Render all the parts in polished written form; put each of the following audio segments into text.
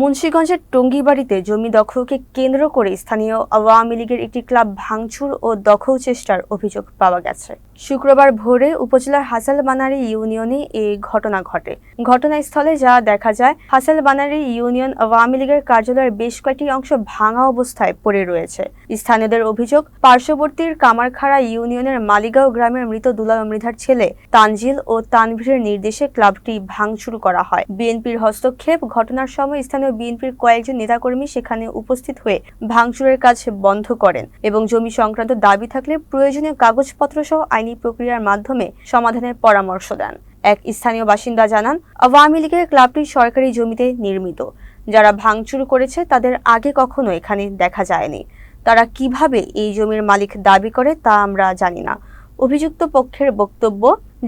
মুন্সিগঞ্জের টঙ্গীবাড়িতে জমি দখলকে কেন্দ্র করে স্থানীয় আওয়ামী লীগের একটি ক্লাব ভাঙচুর ও দখল চেষ্টার অভিযোগ পাওয়া গেছে। শুক্রবার ভোরে উপজেলার হাসালবানারী ইউনিয়নে এই ঘটনা ঘটে। ঘটনাস্থলে যা দেখা যায়, হাসালবানারী ইউনিয়ন আওয়ামী লীগের কার্যালয়ের বেশ কয়েকটি অংশ ভাঙা অবস্থায় পড়ে রয়েছে। স্থানীয়দের অভিযোগ, পার্শ্ববর্তী কামারখাড়া ইউনিয়নের মালিগাঁও গ্রামের মৃত দুলাল মৃধার ছেলে তানজিল ও তানভীরের নির্দেশে ক্লাবটি ভাঙচুর করা হয়। বিএনপির হস্তক্ষেপ। ঘটনার সময় স্থানীয় বিএনপির কয়েকজন নেতাকর্মী সেখানে উপস্থিত হয়ে ভাঙচুরের কাজ বন্ধ করেন এবং জমি সংক্রান্ত দাবি থাকলে প্রয়োজনীয় কাগজপত্র সহ আইনি প্রক্রিয়ার মাধ্যমে সমাধানের পরামর্শ দেন। এক স্থানীয় বাসিন্দা জানান, আওয়ামী লীগের ক্লাবটি সরকারি জমিতে নির্মিত। যারা ভাঙচুর করেছে তাদের আগে কখনো এখানে দেখা যায়নি। তারা কিভাবে এই জমির মালিক দাবি করে তা আমরা জানি না। অভিযুক্ত পক্ষের বক্তব্য,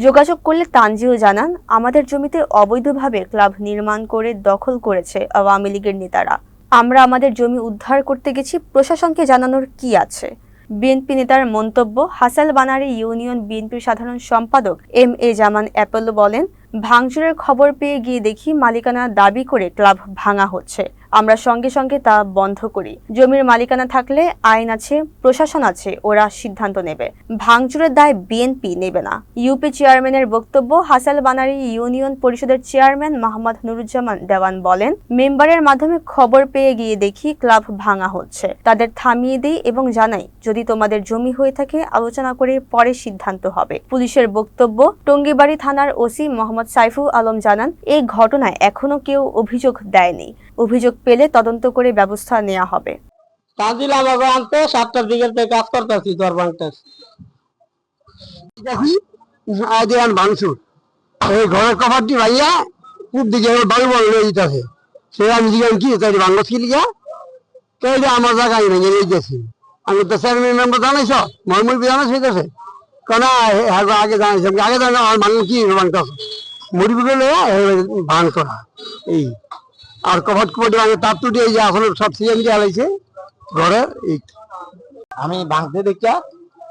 যোগাযোগ করলে তানজিল জানান, আমাদের জমিতে অবৈধভাবে ক্লাব নির্মাণ করে দখল করেছে আওয়ামী লীগের নেতারা। আমরা আমাদের জমি উদ্ধার করতে গেছি, প্রশাসনকে জানানোর কি আছে। বিএনপি নেতার মন্তব্য, হাসালবানারী ইউনিয়ন বিএনপির সাধারণ সম্পাদক এম.এ. জামান অ্যাপেলো বলেন, ভাঙচুরের খবর পেয়ে গিয়ে দেখি মালিকানা দাবি করে ক্লাব ভাঙা হচ্ছে। আমরা সঙ্গে সঙ্গে তা বন্ধ করি। জমির মালিকানা থাকলে আইন আছে, প্রশাসন আছে, ওরা সিদ্ধান্ত নেবে। ভাঙচুরের দায় বিএনপি নেবে না। ইউপি চেয়ারম্যানের বক্তব্য, হাসালবানারী ইউনিয়ন পরিষদের চেয়ারম্যান মোহাম্মদ নুরুজ্জামান দেওয়ান বলেন, মেম্বারের মাধ্যমে খবর পেয়ে গিয়ে দেখি ক্লাব ভাঙা হচ্ছে। তাদের থামিয়ে দিই এবং জানাই, যদি তোমাদের জমি হয়ে থাকে আলোচনা করে পরে সিদ্ধান্ত হবে। পুলিশের বক্তব্য, টঙ্গীবাড়ি থানার ওসি মোহাম্মদ সাইফুল আলম জানান, এই ঘটনায় এখনো কেউ অভিযোগ দেয়নি। অভিযোগ পেলে তদন্ত করে ব্যবস্থা নেওয়া হবে। তাজিল আমাকে আনতে 7টার দিকে কাজ করতেছি তোর বাংলাদেশ দেখি আইডিয়ান ভাঙচুর এই ঘরের কভারটি ভাইয়া পূব দিকে বাড়ি বড় লয়ে যেতেছে সে আমি জিজ্ঞাসা কি তাই বাংলাদেশ কি লিগা তাই আমার জায়গায় ভেঙে নিয়ে গেছি আমি তো চেয়ারম্যান মেম্বার জানাইছ মহমুল জানাইছ হইতেছে কেন আগে জানাইছি আগে জানা আমার মানুষ কি ভাঙতেছে মুড়িগুলো লয়ে ভাঙ করা এই আর কভার কুপাটি আগে তার টুটি এই যে আসলে সব সিএম দিয়ে হালাইছে ঘরের এই আমি ভাঙতে দেখা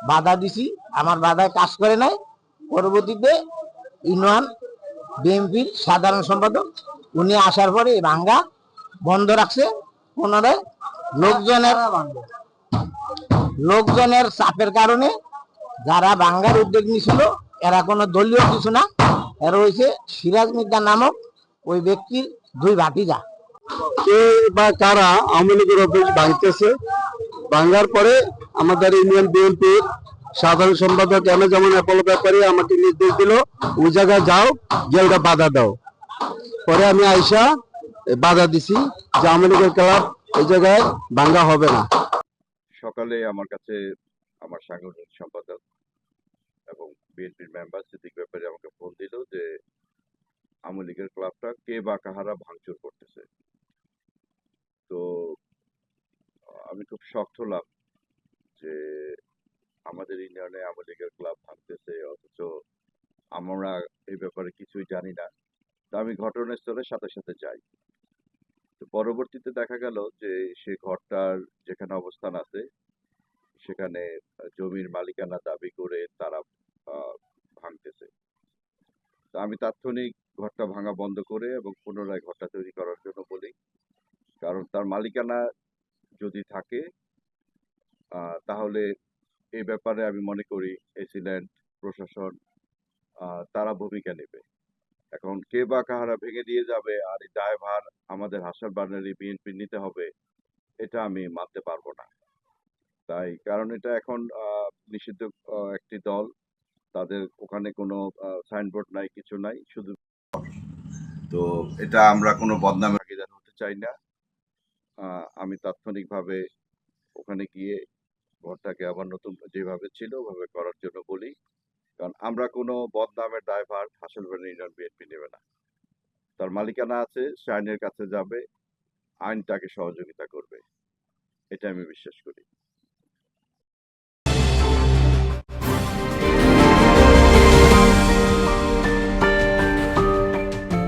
বাধা দিছি আমার বাধায় কাজ করে নাই পরবর্তীতে ইউনিয়ন বিএনপির সাধারণ সম্পাদক উনি আসার পরে ভাঙ্গা বন্ধ রাখছে পুনরায় লোকজনের চাপের কারণে যারা ভাঙ্গার উদ্যোগ নিয়েছিল এরা কোনো দলীয় কিছু না এরা হয়েছে সিরাজ মির্জা নামক ওই ব্যক্তির দুই ভাতিজা কে বা কারা আওয়ামী লীগের অফিস ভাঙতেছে ভাঙার পরে আমাদের ইউনিয়ন বিএনপির সাধারণ সম্পাদক যেমন অ্যাপোলো ব্যাপারে আমাকে নির্দেশ দিল ওই জায়গায় যাও যে ওটা বাধা দাও পরে আমি আইসা বাধা দিছি যে আওয়ামী লীগের ক্লাব এই জায়গায় ভাঙ্গা হবে না। সকালে আমার কাছে আমার সাংগঠনিক সম্পাদক এবং বিএনপির মেম্বার সিদ্দিক ব্যাপারে আমাকে ফোন দিল যে আওয়ামী লীগের ক্লাবটা কে বা কাহারা ভাঙচুর করতেছে। তো আমি খুব শক্ট হলাম যে আমাদের ইউনিয়নে আওয়ামী লীগের ক্লাব ভাঙতেছে অথচ আমরা এই ব্যাপারে কিছুই জানি না। তো আমি ঘটনাস্থলে সাথে সাথে যাই। তো পরবর্তীতে দেখা গেল যে সে ঘরটার যেখানে অবস্থান আছে সেখানে জমির মালিকানা দাবি করে তারা ভাঙতেছে। তো আমি তাৎক্ষণিক ঘরটা ভাঙা বন্ধ করে এবং পুনরায় ঘরটা তৈরি করার জন্য বলি, কারণ তার মালিকানা যদি থাকে তাহলে এই ব্যাপারে আমি মনে করি এসিল্যান্ড প্রশাসন তারা ভূমিকা নেবে। এখন কে বা কাহারা ভেঙে দিয়ে যাবে আর এই দায়ভার আমাদের হাসালবানারী বিএনপি নিতে হবে, এটা আমি মানতে পারবো না। তাই কারণ এটা এখন নিষিদ্ধ একটি দল, তাদের ওখানে কোনো সাইনবোর্ড নাই, কিছু নাই, শুধু তো এটা আমরা কোনো বদনামের ভাগীদার হতে চাই না। আমি তাৎক্ষণিকভাবে ওখানে গিয়ে ঘরটাকে আবার নতুন যেভাবে ছিল ওভাবে করার জন্য বলি, কারণ আমরা কোনো বদনামের দায়ভার হাসালবানারী ইউনিয়ন বিএনপি নেবে না। তার মালিকানা আছে, সে আইনের কাছে যাবে, আইন তাকে সহযোগিতা করবে, এটা আমি বিশ্বাস করি।